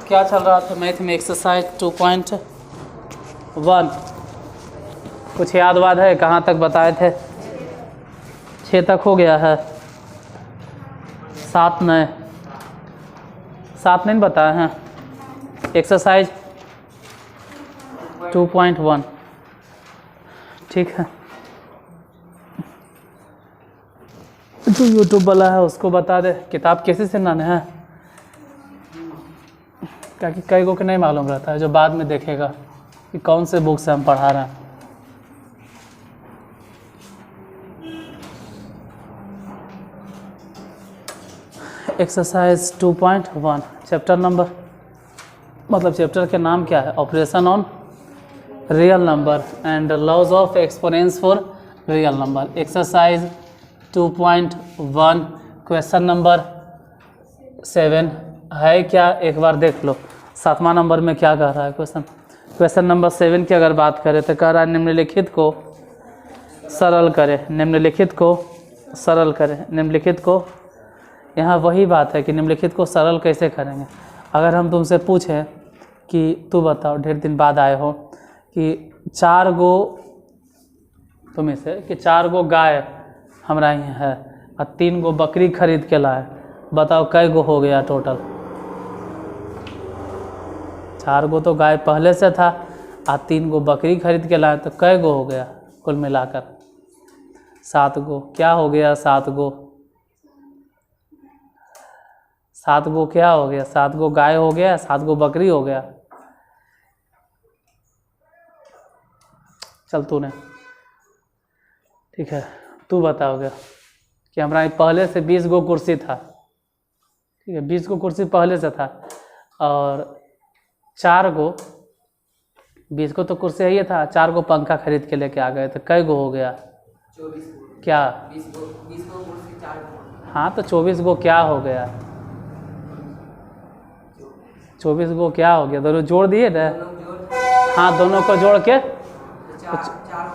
क्या चल रहा था मैथ में एक्सरसाइज 2.1। कुछ याद वाद है? कहाँ तक बताए थे? 6 तक हो गया है। 7 नहीं बताए हैं। एक्सरसाइज 2.1 ठीक है। जो यूट्यूब वाला है उसको बता दे किताब कैसे से लाने हैं, क्योंकि कई को नहीं मालूम रहता है, जो बाद में देखेगा कि कौन से बुक से हम पढ़ा रहे हैं। एक्सरसाइज 2.1 चैप्टर नंबर, मतलब चैप्टर के नाम क्या है? Operation on real number and laws of exponents for real number. Exercise 2.1 question number 7 है क्या? एक बार देख लो 7वां नंबर में क्या कह रहा है क्वेश्चन नंबर 7 की अगर बात करें तो कह रहा है निम्नलिखित को सरल करें। निम्नलिखित को यहाँ वही बात है कि निम्नलिखित को सरल कैसे करेंगे। अगर हम तुमसे पूछें कि तू बताओ, ढेर दिन बाद आए हो, कि 4 गो तुम्हें से कि 4 गो गाय हमारा यहाँ है और 3 गो बकरी खरीद के लाए, बताओ कै गो हो गया टोटल? 4 गो तो गाय पहले से था और 3 गो बकरी खरीद के लाए, तो कै गो हो गया कुल मिलाकर? 7 गो। क्या हो गया? 7 गो। 7 गो क्या हो गया? 7 गो गाय हो गया, 7 गो बकरी हो गया। चल तूने, ठीक है, तू बताओगे कि हमारा पहले से 20 गो कुर्सी था, ठीक है, 20 गो कुर्सी पहले से था और 4 गो, 20 गो तो कुर्सी ही था, 4 गो पंखा खरीद के लेके आ गए, तो कै गो हो गया? 24 क्या? 20 गो कुर्सी 4 गो। हाँ तो 24 गो क्या हो गया? 24 गो क्या हो गया? दोनों जोड़ दिए ना? हाँ, दोनों को जोड़ के 4 गो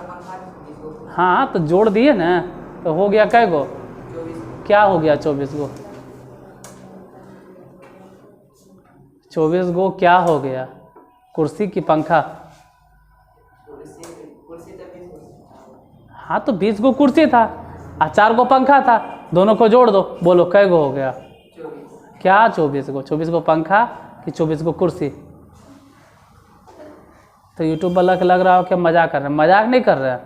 पंखा 20 गो। हाँ तो जोड़ दिए ना, तो हो गया कै गो? 24। क्या हो गया? 24 गो। 24 गो क्या हो गया? कुर्सी की पंखा? कुर्सी तो 20 गो। हाँ तो 20 गो कुर्सी था और 4 गो पंखा था, दोनों को जोड़ दो, बोलो कै गो हो गया? 24। क्या 24 गो? 24 गो पंखा कि 24 गो कुर्सी? तो यूट्यूब वाला के लग रहा हो कि मजाक कर रहे हैं। मजाक नहीं कर रहे हैं,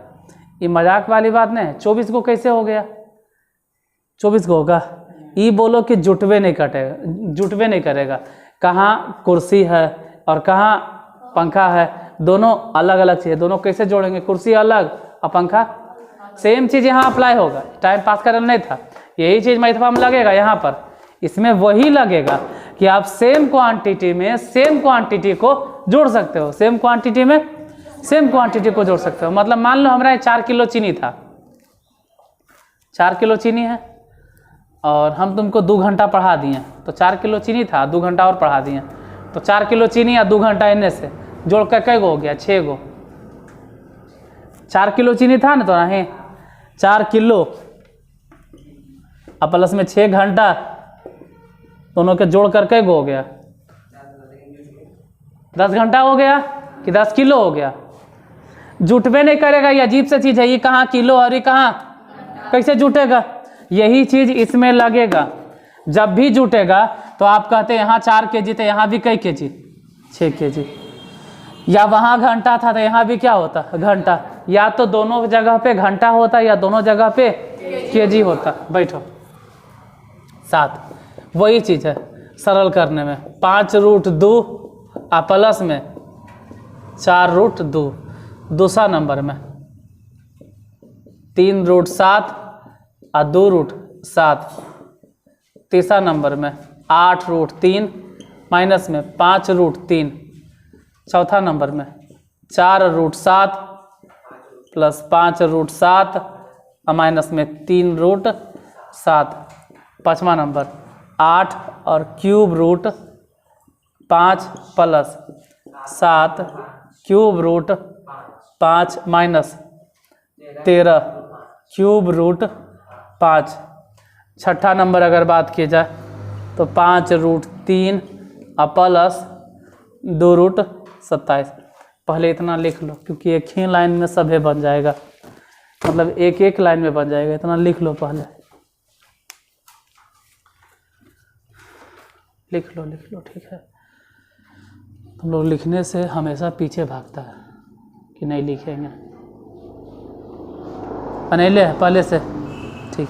ये मजाक वाली बात नहीं है। 24 गो कैसे हो गया? 24 गो होगा? ये बोलो कि जुटवे नहीं करेगा। कहाँ कुर्सी है और कहाँ पंखा है, दोनों अलग अलग चीज़ है, दोनों कैसे जोड़ेंगे? कुर्सी अलग और पंखा सेम चीज़ यहाँ अप्लाई होगा। टाइम पास करना नहीं था, यही चीज़ मैथवा में लगेगा यहाँ पर। इसमें वही लगेगा कि आप सेम क्वांटिटी में सेम क्वांटिटी को जोड़ सकते हो, सेम क्वांटिटी में सेम क्वांटिटी को जोड़ सकते हो। मतलब मान लो हमारा 4 किलो चीनी था, 4 किलो चीनी है और हम तुमको 2 घंटा पढ़ा दिए, तो 4 किलो चीनी था, 2 घंटा और पढ़ा दिए, तो 4 किलो चीनी या 2 घंटा इनने से जोड़ कर कै गो हो गया? 6 गो। 4 किलो चीनी था ना, तो नहीं 4 किलो और प्लस में 6 घंटा, दोनों के जोड़ कर कै गो हो गया? 10 घंटा हो गया कि 10 किलो हो गया? जुटवे नहीं करेगा, ये अजीब सा चीज़ है। ये कहाँ किलो और ये कहाँ, कैसे जुटेगा? यही चीज़ इसमें लगेगा। जब भी जुटेगा तो आप कहते हैं यहाँ 4 kg थे, यहाँ भी कई kg? 6 kg। या वहाँ घंटा था तो यहाँ भी क्या होता? घंटा। या तो दोनों जगह पे घंटा होता या दोनों जगह पे kg होता। बैठो। 7 वही चीज़ है सरल करने में। 5√2 और प्लस में 4√2 दूसरा नंबर में, 3√7 और 2√7 तीसरा नंबर में, 8√3 माइनस में 5√3 चौथा नंबर में, 4√7 प्लस 5√7 और माइनस में 3√7 पाँचवा नंबर, 8 और ³ प्लस 7 ³ माइनस 13 ³ छठा नंबर अगर बात की जाए तो 5√3 और प्लस 2√27। पहले इतना लिख लो क्योंकि एक ही लाइन में सभी बन जाएगा, मतलब एक एक लाइन में बन जाएगा। इतना लिख लो पहले, लिख लो ठीक है। तुम लोग लिखने से हमेशा पीछे भागता है कि नहीं लिखेंगे। अनिले पहले से ठीक।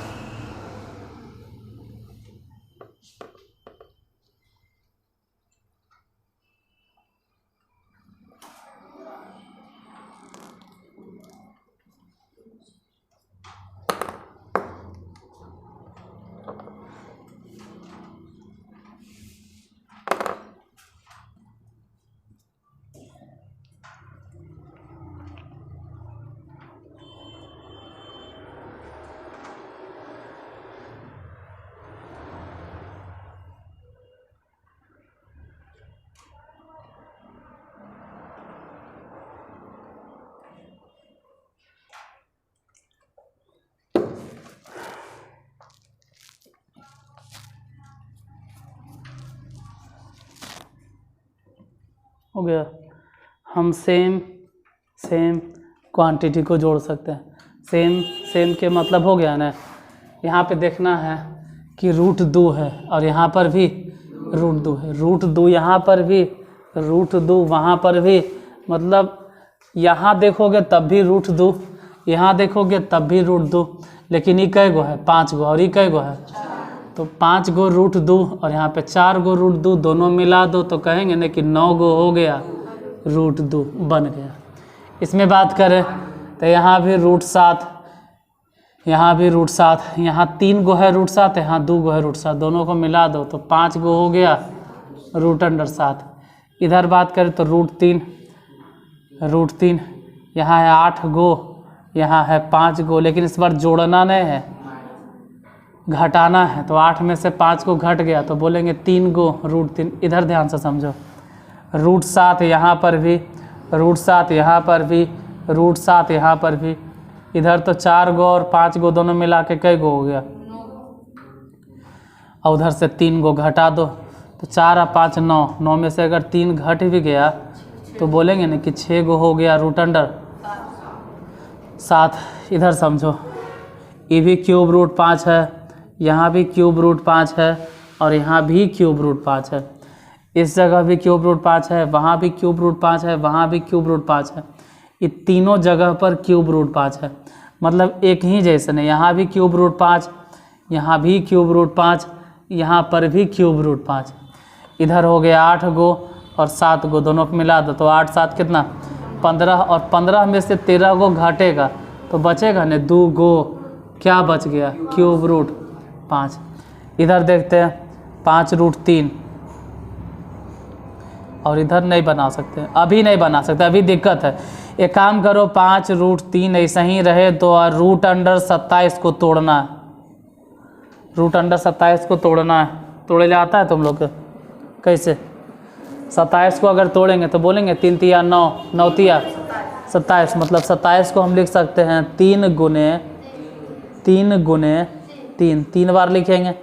हो गया। हम सेम क्वांटिटी को जोड़ सकते हैं। सेम के मतलब हो गया ना। यहाँ पे देखना है कि √2 है और यहाँ पर भी √2 है। √2 यहाँ पर भी, √2 वहाँ पर भी, मतलब यहाँ देखोगे तब भी √2, यहाँ देखोगे तब भी √2, लेकिन ये कै गो है? 5 गो। और ये कै गो है? तो 5 गो √2 और यहाँ पे 4 गो √2, दोनों मिला दो तो कहेंगे ना कि 9 गो हो गया, √2 बन गया। इसमें बात करें तो यहाँ भी √7, यहाँ भी √7, यहाँ 3 गो है √7, यहाँ 2 गो है √7, दोनों को मिला दो तो 5 गो हो गया √7। इधर बात करें तो √3, यहाँ है 8 गो, यहाँ है 5 गो, लेकिन इस बार जोड़ना नहीं है, घटाना है। तो 8 में से 5 को घट गया तो बोलेंगे 3 गो √3। इधर ध्यान से समझो, √7 यहाँ पर भी, √7 यहाँ पर भी, √7 यहाँ पर भी। इधर तो 4 गो और 5 गो दोनों मिला के कै गो हो गया? और उधर से 3 गो घटा दो तो 4 और 5 9, 9 में से अगर 3 घट भी गया तो बोलेंगे ना कि 6 गो हो गया √7। इधर समझो, ये भी ³ √5 है, यहाँ भी ³ √5 है और यहाँ भी ³ √5 है। इस जगह भी ³ √5 है, वहाँ भी ³ √5 है, वहाँ भी ³ √5 है। ये तीनों जगह पर ³ √5 है, मतलब एक ही जैसे नहीं। यहाँ भी ³ √5, यहाँ भी ³ √5, यहाँ पर भी ³ √5। इधर हो गया 8 गो और 7 गो, दोनों को मिला दो तो 8 7 कितना? 15, और 15 में से 13 गो घटेगा तो बचेगा ना 2 गो। क्या बच गया? ³ √5। इधर देखते हैं 5√3, और इधर नहीं बना सकते, अभी नहीं बना सकते, अभी दिक्कत है। एक काम करो, 5√3 ऐसा ही रहे तो √27 को तोड़ना है, √27 को तोड़ना है। तोड़े जाता है तुम लोग को? कैसे? 27 को अगर तोड़ेंगे तो बोलेंगे 3 तिया 9, 9 तिया 27, मतलब 27 को हम लिख सकते हैं 3 गुने 3 बार लिखेंगे।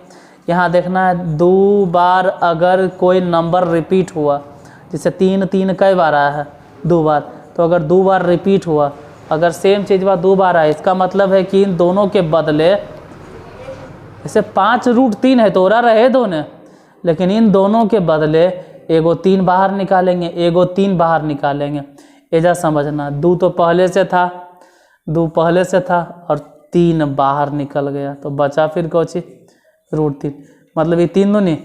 यहाँ देखना है 2 बार अगर कोई नंबर रिपीट हुआ, जैसे 3 3 कई बार आया है? 2 बार। तो अगर 2 बार रिपीट हुआ, अगर सेम चीज़ बार 2 बार आया, इसका मतलब है कि इन दोनों के बदले, जैसे 5√3 है तोड़ा रहे दोनों, लेकिन इन दोनों के बदले एगो 3 बाहर निकालेंगे, एगो 3 बाहर निकालेंगे। ऐसा समझना, 2 तो पहले से था, 2 पहले से था और 3 बाहर निकल गया तो बचा फिर कौची? √3। मतलब ये 3 दूनी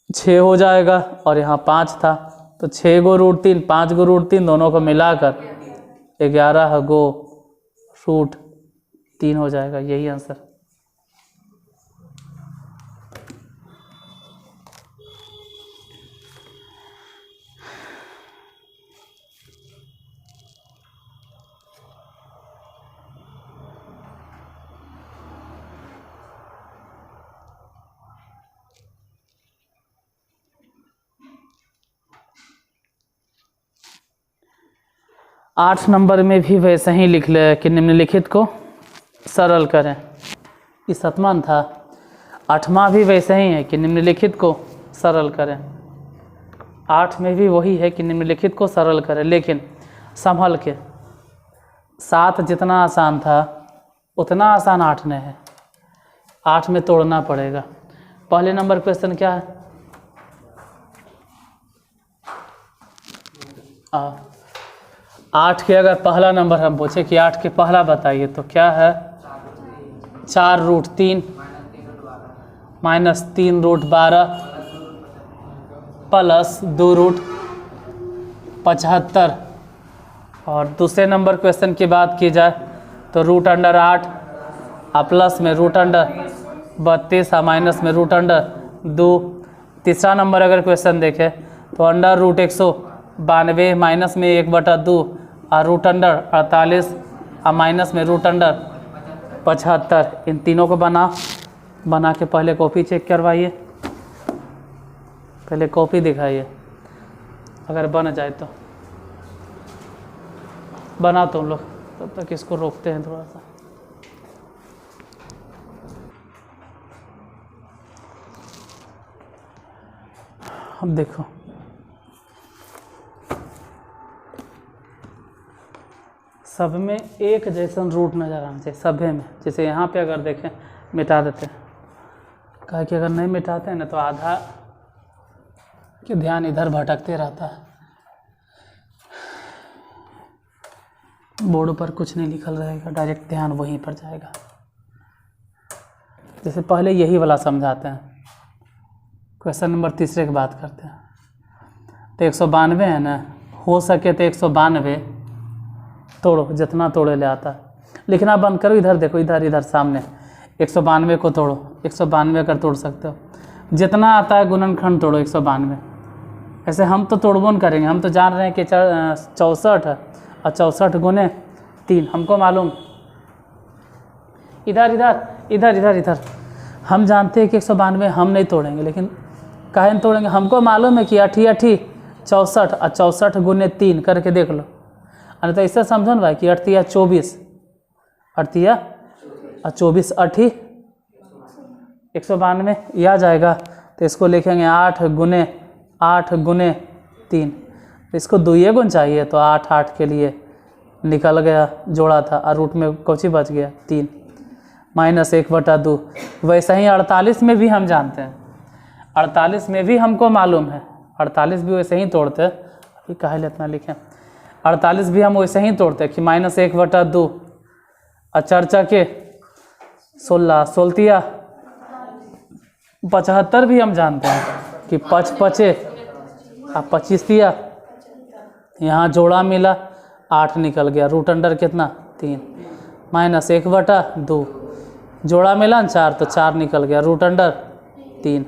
6 हो जाएगा और यहाँ 5 था तो 6 गो √3, 5 गो √3, दोनों को मिलाकर 11 गो √3 हो जाएगा। यही आंसर। आठ नंबर में भी वैसे ही लिख ले कि निम्नलिखित को सरल करें। ये 7वां था। 8वां भी वैसे ही है कि निम्नलिखित को सरल करें। 8 में भी वही है कि निम्नलिखित को सरल करें, लेकिन संभल के। 7 जितना आसान था उतना आसान 8 में है, 8 में तोड़ना पड़ेगा। पहले नंबर क्वेश्चन क्या है? 8 के अगर पहला नंबर हम पूछे कि 8 के पहला बताइए तो क्या है? 4√3 -3√12 प्लस 2√75। और दूसरे नंबर क्वेश्चन की बात की जाए तो √8 प्लस में √32 माइनस में √2। तीसरा नंबर अगर क्वेश्चन देखें तो √192 माइनस में 1/2 और √48 माइनस में √75। इन तीनों को बना के पहले कॉपी चेक करवाइए, पहले कॉपी दिखाइए, अगर बन जाए तो बना तुम लोग, तब तक इसको रोकते हैं थोड़ा सा। अब देखो सब में एक जैसन रूट नज़र आना चाहिए, सभी में। जैसे यहाँ पे अगर देखें मिटा देते हैं, कहा कि अगर नहीं मिटाते हैं ना तो आधा कि ध्यान इधर भटकते रहता है, बोर्ड पर कुछ नहीं लिखल रहेगा, डायरेक्ट ध्यान वहीं पर जाएगा। जैसे पहले यही वाला समझाते हैं, क्वेश्चन नंबर तीसरे की बात करते हैं। तो 192 है ना, हो सके तो 192 तोड़ो, जितना तोड़े ले आता है। लिखना बंद करो, इधर देखो, इधर सामने 192 को तोड़ो। 192 कर तोड़ सकते हो, जितना आता है गुणनखंड तोड़ो 192। ऐसे हम तो तोड़बोन करेंगे, हम तो जान रहे हैं कि 64 है और 64 गुने 3 हमको मालूम। इधर हम जानते हैं कि 192 हम नहीं तोड़ेंगे, लेकिन काहे नहीं तोड़ेंगे? हमको मालूम है कि 8 64 और 64 गुने 3 करके देख लो। अरे तो इससे समझो ना भाई कि 8 या 24, 8 या 24 8 192 ये आ जाएगा। तो इसको लिखेंगे 8 गुने 3। इसको 2 गुण चाहिए तो 8 के लिए निकल गया, जोड़ा था, और रूट में कौची बच गया 3 माइनस 1/2। वैसे ही 48 में भी हम जानते हैं, 48 में भी हमको मालूम है, 48 भी वैसे ही तोड़ते हैं। अभी काहे लिए इतना लिखें? 48 भी हम वैसे ही तोड़ते हैं कि माइनस 1/2 और 4 के 16 16 75 भी हम जानते हैं कि 5 5 और 25 दिया, यहाँ जोड़ा मिला 8 निकल गया, रूट अंडर कितना 3 माइनस 1/2, जोड़ा मिला 4 तो 4 निकल गया, रूट अंडर 3।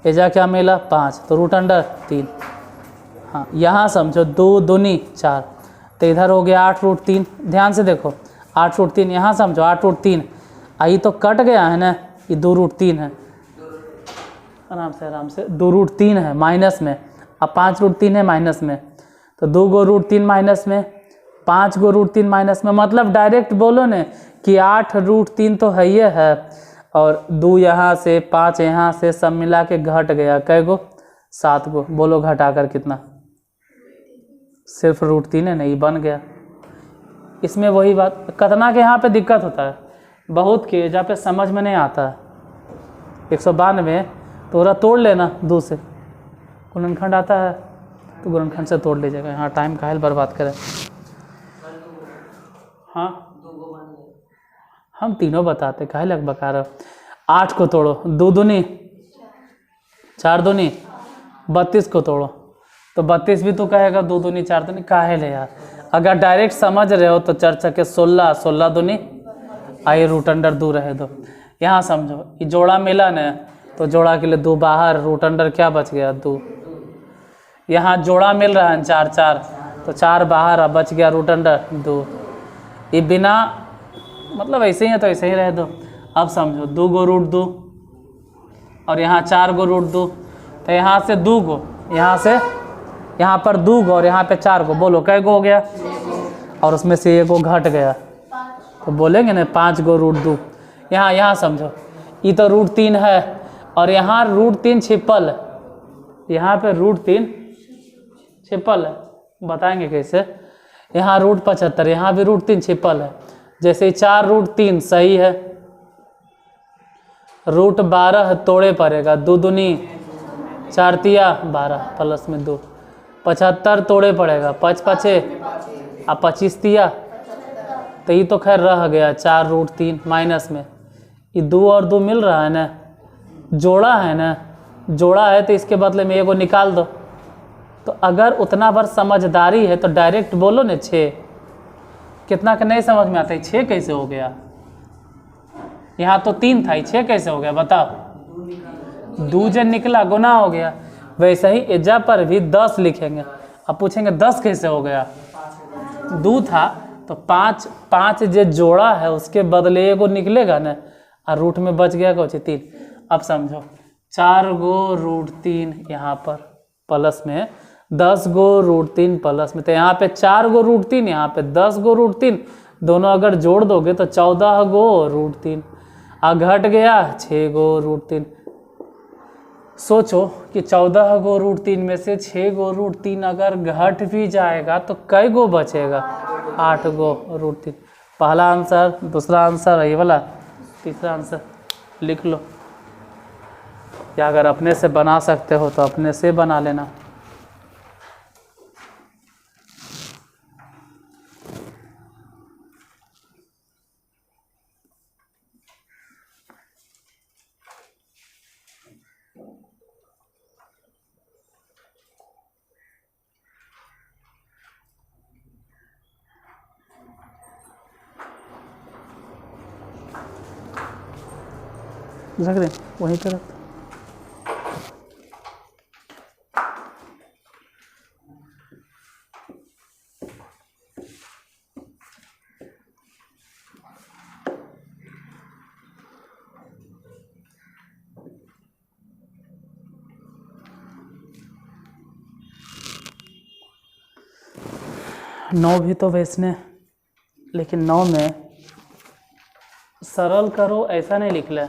एजा क्या मिला 5 तो रूट अंडर 3। हाँ यहाँ समझो 2 दूनी 4, तो इधर हो गया 8√3। ध्यान से देखो 8√3, यहाँ समझो 8√3, आई तो कट गया है ना, ये 2√3 है, आराम से 2√3 है माइनस में, अब 5√3 है माइनस में, तो 2 गो √3 माइनस में, 5 गो √3 माइनस में, मतलब डायरेक्ट बोलो ने कि 8√3 तो है ये है, और 2 यहाँ से 5 यहाँ से सब मिला के घट गया, कै गो 7 गो। बोलो घटाकर कितना? सिर्फ √3 है, नहीं बन गया। इसमें वही बात, कतना के यहाँ पे दिक्कत होता है बहुत के, जहाँ पे समझ में नहीं आता है। 192 तोरा तोड़ लेना 2 से, गुणनखंड आता है तो गुणनखंड से तोड़ लीजिएगा। यहाँ टाइम काहे बर्बाद करें? हाँ हम तीनों बताते, काहे लग बका रहे हो? 8 को तोड़ो, 2 दूनी 4 दूनी 32 को तोड़ो, तो 32 भी तो कहेगा 2 दूनी 4 दूनी, काहे ले यार? अगर डायरेक्ट समझ रहे हो तो 4 के 16 16 दूनी, आइए रूट अंडर 2 रहे दो। यहाँ समझो ये जोड़ा मिला न, तो जोड़ा के लिए 2 बाहर, रूट अंडर क्या बच गया 2। यहाँ जोड़ा मिल रहा है 4 4, तो 4 बाहर, अब बच गया रूट अंडर 2। ये बिना मतलब ऐसे ही है तो ऐसे ही रह दो। अब समझो 2 गो √2 और यहाँ 4 गो √2, तो यहाँ से 2 गो, यहाँ से यहाँ पर 2 गो और यहाँ पे 4 गो, बोलो कै गो हो गया? और उसमें से 1 गो घट गया, तो बोलेंगे ना 5 गो √2। यहाँ समझो ये तो √3 है और यहाँ √3 छिपल, यहाँ पे √3 छिपल है, बताएंगे कैसे। यहाँ रूट 75, यहाँ भी रूट 3 छिपल है। जैसे 4 रूट 3 सही है, रूट 12 तोड़े पड़ेगा, 2 दूनी 4 तिया 12 प्लस में 2, 75 तोड़े पड़ेगा, 5 पचे आ 25 तिया, तो ये तो खैर रह गया 4 रूट 3 माइनस में, ये 2 और 2 मिल रहा है ना, जोड़ा है ना, जोड़ा है तो इसके बदले में एगो निकाल दो। तो अगर उतना भर समझदारी है तो डायरेक्ट बोलो ना 6, कितना का नहीं समझ में आता है, 6 कैसे हो गया, यहाँ तो 3 था, 6 कैसे हो गया बताओ, 2 जन निकला गुना हो गया। वैसे ही एजा पर भी 10 लिखेंगे, अब पूछेंगे 10 कैसे हो गया, 2 था तो 5 जो जोड़ा है उसके बदले एगो निकलेगा ना, और रूट में बच गया कुछ 3। अब समझो 4 गो रूट 3 यहाँ पर प्लस में 10 गो रूट 3 प्लस में, तो यहाँ पे 4 गो रूट 3, यहाँ पे 10 गो रूट 3, दोनों अगर जोड़ दोगे तो 14 गो रूट 3, आ घट गया 6 गो रूट 3। सोचो कि 14 गो रूट 3 में से 6 गो रूट 3 अगर घट भी जाएगा तो कई गो बचेगा, 8 गो रूट 3। पहला आंसर, दूसरा आंसर, ये वाला तीसरा आंसर लिख लो, या अगर अपने से बना सकते हो तो अपने से बना लेना। रख दे वहीं पर रख। नौ भी तो वैसने, लेकिन 9 में सरल करो ऐसा नहीं लिख ले,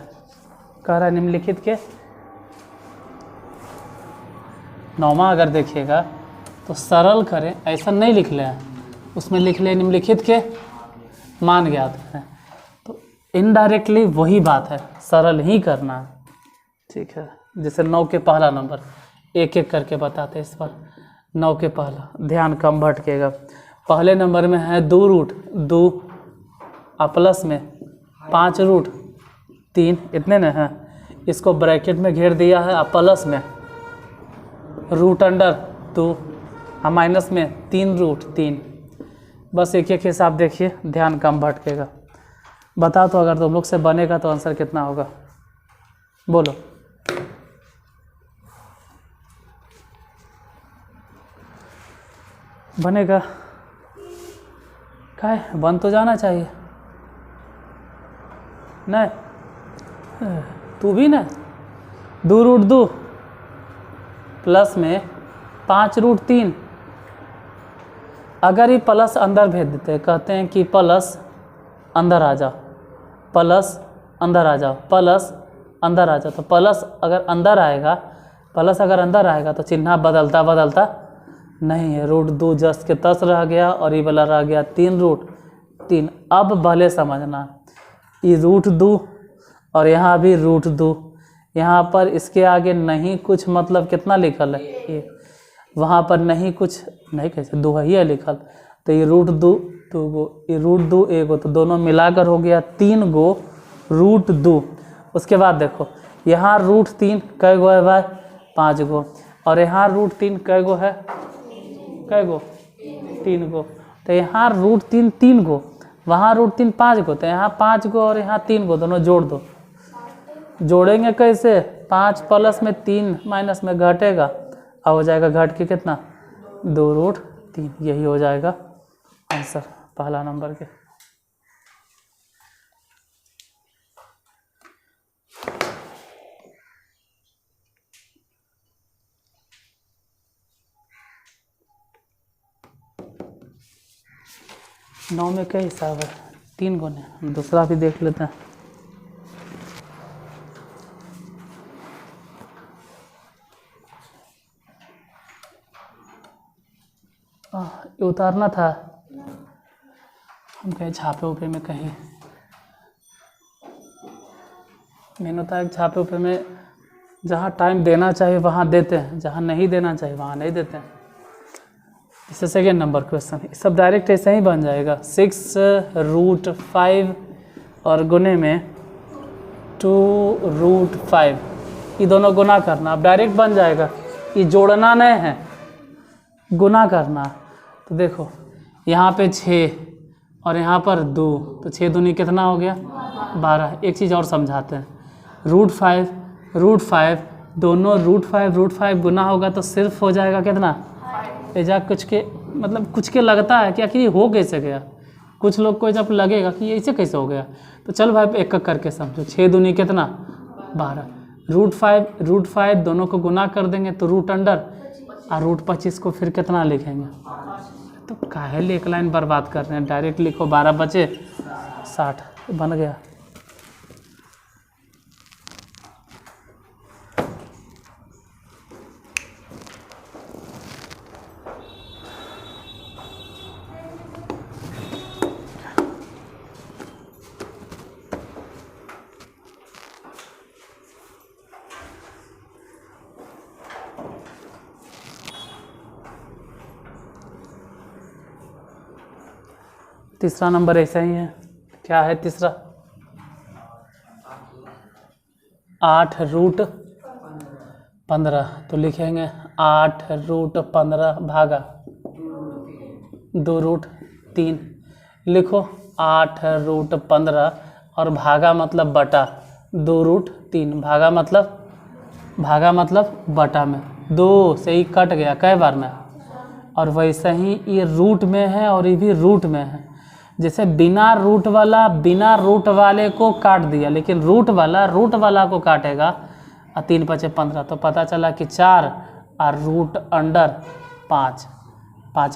कह रहा है निम्नलिखित के 9वां अगर देखिएगा तो सरल करें ऐसा नहीं लिख ले, उसमें लिख ले निम्नलिखित के मान ज्ञात है, तो इनडायरेक्टली वही बात है, सरल ही करना है। ठीक है, जैसे 9 के पहला नंबर एक एक करके बताते हैं इस पर। 9 के पहला, ध्यान कम भटकेगा, पहले नंबर में है 2 रूट 2 प्लस में 5 रूट 3, इतने न हैं, इसको ब्रैकेट में घेर दिया है, प्लस में रूट अंडर 2 माइनस में 3 रूट 3। बस एक एक हिसाब देखिए, ध्यान कम भटकेगा। बता तो अगर तुम लोग से बनेगा तो आंसर कितना होगा, बोलो। बनेगा, क्या है, बन तो जाना चाहिए, नहीं तू भी ना, 2 रूट 2 प्लस में 5 रूट 3, अगर ये प्लस अंदर भेज देते, कहते हैं कि प्लस अंदर आ जाओ, प्लस अंदर आ जाओ, प्लस अंदर आ जाओ, तो प्लस अगर अंदर आएगा, प्लस अगर अंदर आएगा तो चिन्ह बदलता बदलता नहीं है, रूट 2 जस्ट के 10 रह गया और ये वाला रह गया 3 रूट 3। अब भले समझना, ये रूट 2 और यहाँ भी रूट 2, यहाँ पर इसके आगे नहीं कुछ, मतलब कितना लिखल है ये, वहाँ पर नहीं कुछ नहीं, कैसे 2 ही है लिखल, तो ये रूट 2 2 गो, ये रूट 2 1 तो दोनों मिलाकर हो गया 3 गो रूट 2। उसके बाद देखो यहाँ रूट 3 कै गो है भाई, 5 गो, और यहाँ रूट 3 कै गो है, कै गो 3 गो, तो यहाँ रूट 3 3 गो, वहाँ रूट 3 5 गो, तो यहाँ 5 गो और यहाँ 3 गो, दोनों जोड़ दो। जोड़ेंगे कैसे, 5 प्लस में 3 माइनस में घटेगा, अब हो जाएगा घट के कितना 2 रूट 3, यही हो जाएगा आंसर पहला नंबर के। नौ में क्या हिसाब है, 3 गुने, हम दूसरा भी देख लेते हैं। ये उतारना था, हम कहीं छापे उपे में कहीं मेन होता है। छापे उपे में जहाँ टाइम देना चाहिए वहाँ देते हैं, जहाँ नहीं देना चाहिए वहाँ नहीं देते हैं। इससे सेकेंड नंबर क्वेश्चन, सब डायरेक्ट ऐसे ही बन जाएगा। 6√5 और गुने में 2√5, ये दोनों गुना करना, अब डायरेक्ट बन जाएगा। ये जोड़ना नहीं है, गुना करना। तो देखो यहाँ पे 6 और यहाँ पर 2, तो 6 दूनी कितना हो गया 12। एक चीज़ और समझाते हैं, √5 दोनों √5 गुना होगा तो सिर्फ हो जाएगा कितना, एजा कुछ के मतलब कुछ के लगता है कि आखिर ये हो कैसे गया, कुछ लोग को जब लगेगा कि ये ऐसे कैसे हो गया। तो चल भाई एक एक करके समझो, 6 दूनी कितना 12, √5 दोनों को गुना कर देंगे तो रूट अंडर, और √25 को फिर कितना लिखेंगे। तो काहे लिए एक लाइन बर्बाद कर रहे हैं, डायरेक्ट लिखो 12 बचे 60 बन गया। तीसरा नंबर ऐसा ही है, क्या है तीसरा, 8√15, तो लिखेंगे 8√15 भागा 2√3। लिखो 8√15 और भागा मतलब बटा 2√3, भागा मतलब बटा में 2 से ही कट गया कई बार में। और वैसे ही ये रूट में है और ये भी रूट में है। जैसे बिना रूट वाले को काट दिया, लेकिन रूट वाला को काटेगा, और 3 बचे 15, तो पता चला कि 4 और रूट अंडर 5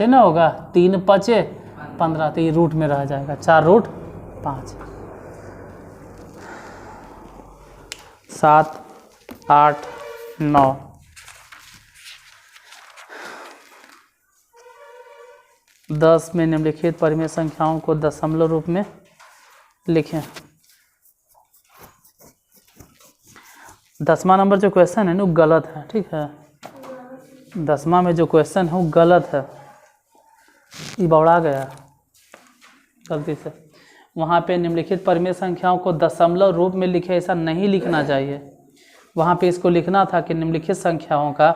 है ना होगा, 3 बचे 15, तो ये रूट में रह जाएगा 4√5। 7, 8, 9 10 में निम्नलिखित परिमेय संख्याओं को दशमलव रूप में लिखें। 10वां नंबर जो क्वेश्चन है ना वो गलत है, ठीक है। 10वां में जो क्वेश्चन है वो गलत है, ये बौड़ा गया गलती से। वहाँ पे निम्नलिखित परिमेय संख्याओं को दशमलव रूप में लिखे, ऐसा नहीं लिखना चाहिए। वहाँ पे इसको लिखना था कि निम्नलिखित संख्याओं का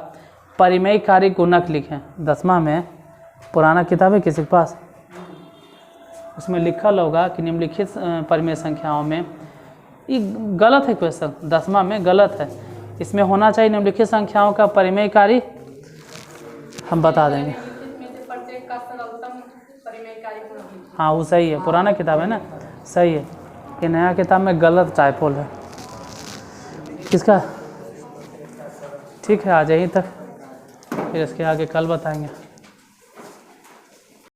परिमेयकारी गुणक लिखें। 10वां में पुराना किताब है किसी के पास, उसमें लिखा होगा कि निम्नलिखित परिमेय संख्याओं में, ये गलत है क्वेश्चन, 10वां में गलत है। इसमें होना चाहिए निम्नलिखित संख्याओं का परिमेयकारी, हम बता देंगे। हाँ वो सही है, पुराना किताब है ना, सही है। ये नया किताब में गलत टाइपोल है किसका, ठीक है। आज यहीं तक, फिर इसके आगे कल बताएंगे।